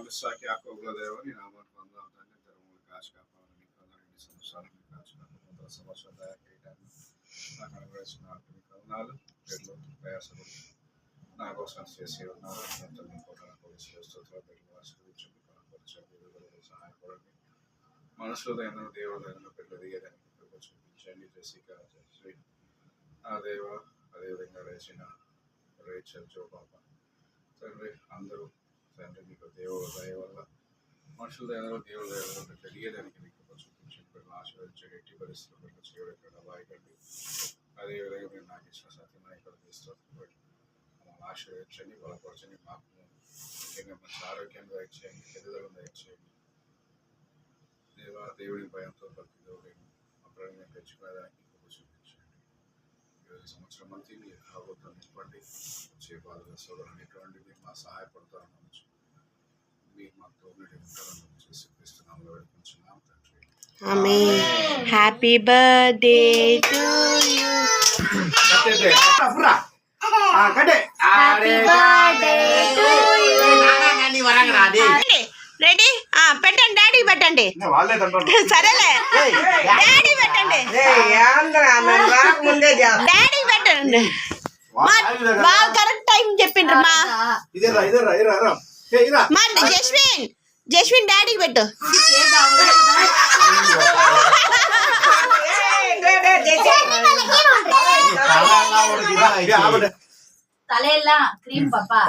విశ్వాకి యాకోబుల దేవ నీ నామానికి వందనాలు తండ్రి. తెరములు కాచి కాపాడాలని నీకు వందనాలు. ఈ సంవత్సరాన్ని కాచి కాపాడు. సంవత్సరం దయ చేయడానికి నాకు అనుగ్రహించిన నీకు వందనాలు. బిడ్డలు ప్రయాసపడి నా కోసం చేసి ఉన్నారు. బిడ్డలు ఆశీర్వదించండి, కనపరచండి, సహాయపడండి. మనసులో ఎన్నో దేవుడు బిడ్డలు దిగేదానికి చూపించండి. జెసికా శ్రీ ఆ దేవ అదేవిధంగా రేచిన రేచల్ జో పాప తండ్రి అందరూ తండ్రి నీకు దేవుడు దయ వల్ల మనుషుల దయలో దేవుడు దయ వల్ల తెలియడానికి నీకు చూపించండి. బిడ్డలు ఆశీర్వదించండి. ఎట్టి పరిస్థితులు బిడ్డలు చేయడం బాయకండి. అదేవిధంగా మీరు నాకు ఇచ్చిన సత్యనాయకులు తీసుకోండి. మమ్మల్ని ఆశీర్వదించండి, బలపరచండి. మాకు ముఖ్యంగా మంచి ఆరోగ్యాన్ని దయచేయండి, ఎదుగుదలను దయచేయండి. దేవుడి భయంతో భక్తితో మా ప్రాణాన్ని పెంచుకునేదానికి చూపించండి. ఈ సంవత్సరం అంతా మీ ప్రభుత్వం ఇవ్వండి. వచ్చే బాధల సోదరులు ఎటువంటి మీరు మా సహాయపడతారని మీరు మాతో ఉంటారని చేసిస్తున్నాము వేడుకుంటున్నాం తండ్రి. ఆమేన్. Happy birthday to you. Happy birthday to you. Ready? పెట్టండి, డాడీ పెట్టండి. సరేలే, డాడీ పెట్టండి, డాడీ పెట్టండి. బాగా కరెక్ట్ టైం చెప్పిండ్రు మా జస్విన్ డాడీ పెట్టు. తలెల్లా క్రీమ్ పాపా